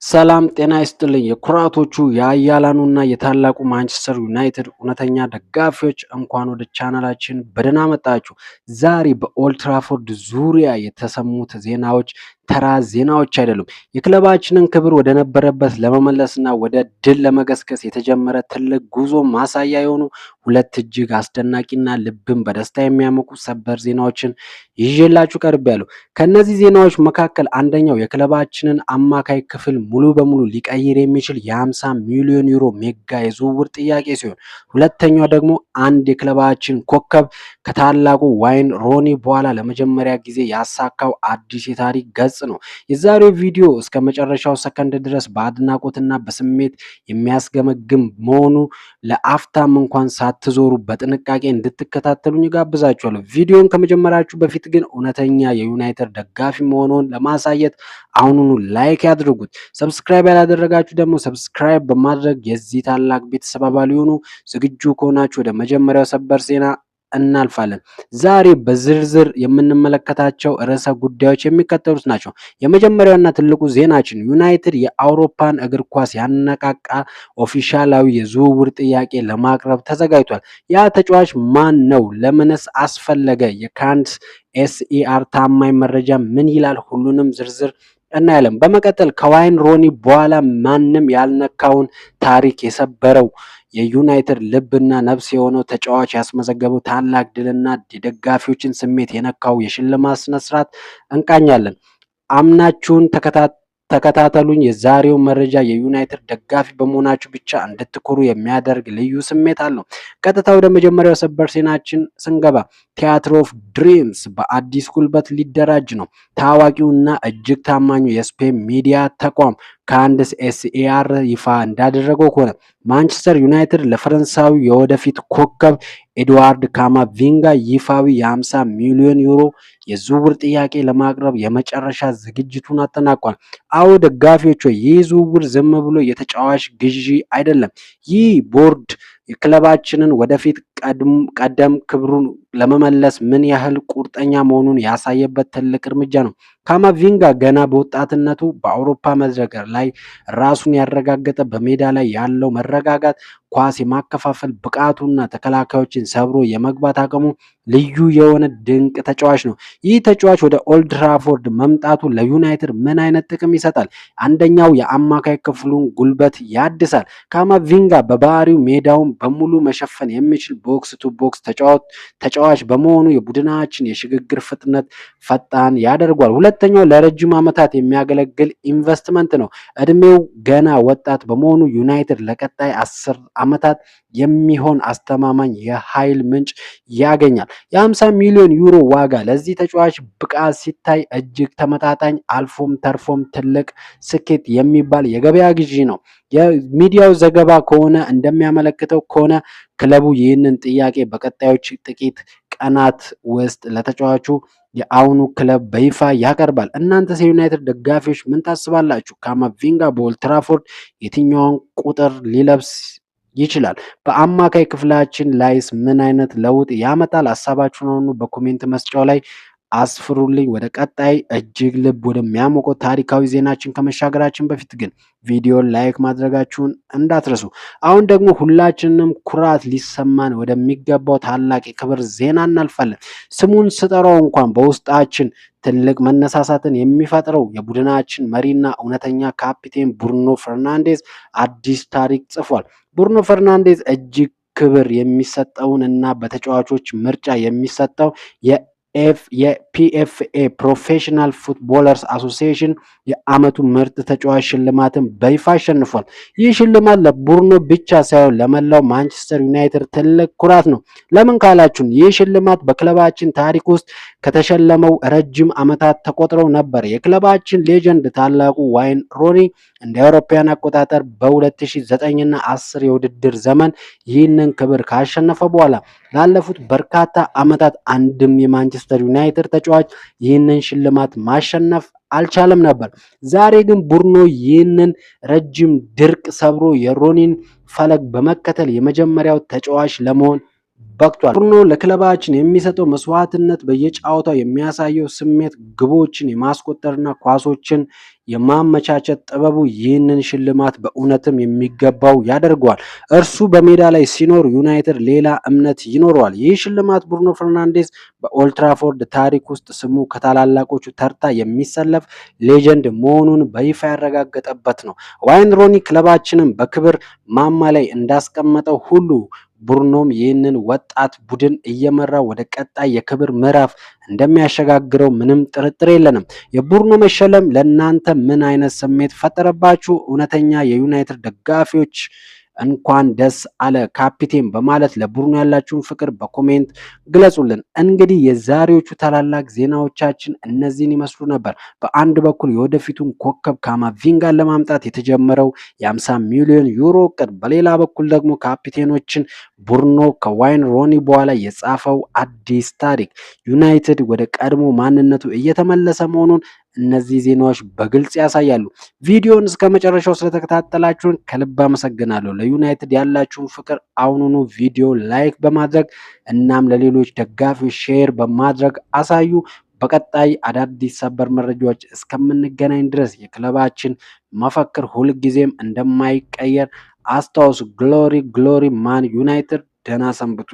ሰላም ጤና ይስጥልኝ። የኩራቶቹ የአያላኑና የታላቁ ማንቸስተር ዩናይትድ እውነተኛ ደጋፊዎች እንኳን ወደ ቻናላችን በደህና መጣችሁ። ዛሬ በኦልድ ትራፎርድ ዙሪያ የተሰሙት ዜናዎች ተራ ዜናዎች አይደሉም። የክለባችንን ክብር ወደ ነበረበት ለመመለስና ወደ ድል ለመገስገስ የተጀመረ ትልቅ ጉዞ ማሳያ የሆኑ ሁለት እጅግ አስደናቂና ልብን በደስታ የሚያሞቁ ሰበር ዜናዎችን ይዤላችሁ ቀርቤያለሁ። ከእነዚህ ዜናዎች መካከል አንደኛው የክለባችንን አማካይ ክፍል ሙሉ በሙሉ ሊቀይር የሚችል የ50 ሚሊዮን ዩሮ ሜጋ የዝውውር ጥያቄ ሲሆን፣ ሁለተኛው ደግሞ አንድ የክለባችን ኮከብ ከታላቁ ዋይን ሮኒ በኋላ ለመጀመሪያ ጊዜ ያሳካው አዲስ የታሪክ ገጽ ነው። የዛሬው ቪዲዮ እስከ መጨረሻው ሰከንድ ድረስ በአድናቆትና በስሜት የሚያስገመግም መሆኑ ለአፍታም እንኳን ሳትዞሩ በጥንቃቄ እንድትከታተሉኝ ጋብዛችኋለሁ። ቪዲዮን ከመጀመራችሁ በፊት ግን እውነተኛ የዩናይትድ ደጋፊ መሆኑን ለማሳየት አሁኑኑ ላይክ ያድርጉት። ሰብስክራይብ ያላደረጋችሁ ደግሞ ሰብስክራይብ በማድረግ የዚህ ታላቅ ቤተሰብ አባል ይሁኑ። ዝግጁ ከሆናችሁ ወደ መጀመሪያው ሰበር ዜና እናልፋለን። ዛሬ በዝርዝር የምንመለከታቸው ርዕሰ ጉዳዮች የሚከተሉት ናቸው። የመጀመሪያውና ትልቁ ዜናችን ዩናይትድ የአውሮፓን እግር ኳስ ያነቃቃ ኦፊሻላዊ የዝውውር ጥያቄ ለማቅረብ ተዘጋጅቷል። ያ ተጫዋች ማን ነው? ለምንስ አስፈለገ? የካንስ ኤስኢአር ታማኝ መረጃ ምን ይላል? ሁሉንም ዝርዝር እናያለን። በመቀጠል ከዋይን ሮኒ በኋላ ማንም ያልነካውን ታሪክ የሰበረው የዩናይትድ ልብና ነፍስ የሆነው ተጫዋች ያስመዘገበው ታላቅ ድልና የደጋፊዎችን ስሜት የነካው የሽልማት ስነስርዓት እንቃኛለን። አምናችሁን ተከታተሉኝ። የዛሬው መረጃ የዩናይትድ ደጋፊ በመሆናችሁ ብቻ እንድትኮሩ የሚያደርግ ልዩ ስሜት አለው። ቀጥታ ወደ መጀመሪያው ሰበር ዜናችን ስንገባ ቲያትር ኦፍ ድሪምስ በአዲስ ጉልበት ሊደራጅ ነው። ታዋቂውና እጅግ ታማኙ የስፔን ሚዲያ ተቋም ካንስ ኤስኢአር ይፋ እንዳደረገው ከሆነ ማንቸስተር ዩናይትድ ለፈረንሳዊ የወደፊት ኮከብ ኤድዋርድ ካማቪንጋ ይፋዊ የ50 ሚሊዮን ዩሮ የዝውውር ጥያቄ ለማቅረብ የመጨረሻ ዝግጅቱን አጠናቋል። አዎ ደጋፊዎች፣ ይህ ዝውውር ዝም ብሎ የተጫዋች ግዢ አይደለም። ይህ ቦርድ የክለባችንን ወደፊት ቀደም ክብሩን ለመመለስ ምን ያህል ቁርጠኛ መሆኑን ያሳየበት ትልቅ እርምጃ ነው። ካማቪንጋ ገና በወጣትነቱ በአውሮፓ መድረክ ላይ ራሱን ያረጋገጠ፣ በሜዳ ላይ ያለው መረጋጋት፣ ኳስ የማከፋፈል ብቃቱና ተከላካዮችን ሰብሮ የመግባት አቅሙ ልዩ የሆነ ድንቅ ተጫዋች ነው። ይህ ተጫዋች ወደ ኦልድ ትራፎርድ መምጣቱ ለዩናይትድ ምን አይነት ጥቅም ይሰጣል? አንደኛው የአማካይ ክፍሉን ጉልበት ያድሳል። ካማቪንጋ በባህሪው ሜዳውን በሙሉ መሸፈን የሚችል ቦክስ ቱ ቦክስ ተጫዋች በመሆኑ የቡድናችን የሽግግር ፍጥነት ፈጣን ያደርጓል። ሁለተኛው ለረጅም ዓመታት የሚያገለግል ኢንቨስትመንት ነው። እድሜው ገና ወጣት በመሆኑ ዩናይትድ ለቀጣይ 10 ዓመታት የሚሆን አስተማማኝ የኃይል ምንጭ ያገኛል። የ50 ሚሊዮን ዩሮ ዋጋ ለዚህ ተጫዋች ብቃት ሲታይ እጅግ ተመጣጣኝ፣ አልፎም ተርፎም ትልቅ ስኬት የሚባል የገበያ ግዢ ነው። የሚዲያው ዘገባ ከሆነ እንደሚያመለክተው ከሆነ ክለቡ ይህንን ጥያቄ በቀጣዮች ጥቂት ቀናት ውስጥ ለተጫዋቹ የአሁኑ ክለብ በይፋ ያቀርባል። እናንተስ የዩናይትድ ደጋፊዎች ምን ታስባላችሁ? ካማቪንጋ በኦልድ ትራፎርድ የትኛውን ቁጥር ሊለብስ ይችላል? በአማካይ ክፍላችን ላይስ ምን አይነት ለውጥ ያመጣል? ሀሳባችሁን በኮሜንት መስጫው ላይ አስፍሩልኝ። ወደ ቀጣይ እጅግ ልብ ወደሚያሞቀው ታሪካዊ ዜናችን ከመሻገራችን በፊት ግን ቪዲዮን ላይክ ማድረጋችሁን እንዳትረሱ። አሁን ደግሞ ሁላችንም ኩራት ሊሰማን ወደሚገባው ታላቅ የክብር ዜና እናልፋለን። ስሙን ስጠራው እንኳን በውስጣችን ትልቅ መነሳሳትን የሚፈጥረው የቡድናችን መሪና እውነተኛ ካፒቴን ብሩኖ ፈርናንዴዝ አዲስ ታሪክ ጽፏል። ብሩኖ ፈርናንዴዝ እጅግ ክብር የሚሰጠውን እና በተጫዋቾች ምርጫ የሚሰጠው የፒኤፍኤ ፕሮፌሽናል ፉትቦለርስ አሶሲዬሽን የዓመቱ ምርጥ ተጫዋች ሽልማትን በይፋ አሸንፏል። ይህ ሽልማት ለቡርኖ ብቻ ሳይሆን ለመላው ማንቸስተር ዩናይትድ ትልቅ ኩራት ነው። ለምን ካላችሁን ይህ ሽልማት በክለባችን ታሪክ ውስጥ ከተሸለመው ረጅም ዓመታት ተቆጥረው ነበር። የክለባችን ሌጀንድ ታላቁ ዋይን ሮኒ እንደ አውሮፓውያን አቆጣጠር በ2009 እና 10 የውድድር ዘመን ይህንን ክብር ካሸነፈ በኋላ ላለፉት በርካታ ዓመታት አንድም የማንቸስተር ዩናይትድ ተጫዋች ይህንን ሽልማት ማሸነፍ አልቻለም ነበር። ዛሬ ግን ቡርኖ ይህንን ረጅም ድርቅ ሰብሮ የሮኒን ፈለግ በመከተል የመጀመሪያው ተጫዋች ለመሆን በቅቷል። ብሩኖ ለክለባችን የሚሰጠው መስዋዕትነት፣ በየጨዋታው የሚያሳየው ስሜት፣ ግቦችን የማስቆጠርና ኳሶችን የማመቻቸት ጥበቡ ይህንን ሽልማት በእውነትም የሚገባው ያደርገዋል። እርሱ በሜዳ ላይ ሲኖር ዩናይትድ ሌላ እምነት ይኖረዋል። ይህ ሽልማት ብሩኖ ፈርናንዴዝ በኦልትራፎርድ ታሪክ ውስጥ ስሙ ከታላላቆቹ ተርታ የሚሰለፍ ሌጀንድ መሆኑን በይፋ ያረጋገጠበት ነው። ዋይን ሮኒ ክለባችንን በክብር ማማ ላይ እንዳስቀመጠው ሁሉ ብሩኖም ይህንን ወጣት ቡድን እየመራ ወደ ቀጣይ የክብር ምዕራፍ እንደሚያሸጋግረው ምንም ጥርጥር የለንም። የብሩኖ መሸለም ለእናንተ ምን አይነት ስሜት ፈጠረባችሁ? እውነተኛ የዩናይትድ ደጋፊዎች እንኳን ደስ አለ ካፒቴን በማለት ለብሩኖ ያላችሁን ፍቅር በኮሜንት ግለጹልን። እንግዲህ የዛሬዎቹ ታላላቅ ዜናዎቻችን እነዚህን ይመስሉ ነበር። በአንድ በኩል የወደፊቱን ኮከብ ካማቪንጋን ለማምጣት የተጀመረው የ50 ሚሊዮን ዩሮ እቅድ፣ በሌላ በኩል ደግሞ ካፒቴኖችን ብሩኖ ከዋይን ሮኒ በኋላ የጻፈው አዲስ ታሪክ፣ ዩናይትድ ወደ ቀድሞ ማንነቱ እየተመለሰ መሆኑን እነዚህ ዜናዎች በግልጽ ያሳያሉ። ቪዲዮን እስከ መጨረሻው ስለተከታተላችሁን ከልብ አመሰግናለሁ። ለዩናይትድ ያላችሁን ፍቅር አሁኑኑ ቪዲዮ ላይክ በማድረግ እናም ለሌሎች ደጋፊዎች ሼር በማድረግ አሳዩ። በቀጣይ አዳዲስ ሰበር መረጃዎች እስከምንገናኝ ድረስ የክለባችን መፈክር ሁልጊዜም እንደማይቀየር አስታውሱ። ግሎሪ ግሎሪ ማን ዩናይትድ። ደህና ሰንብቱ።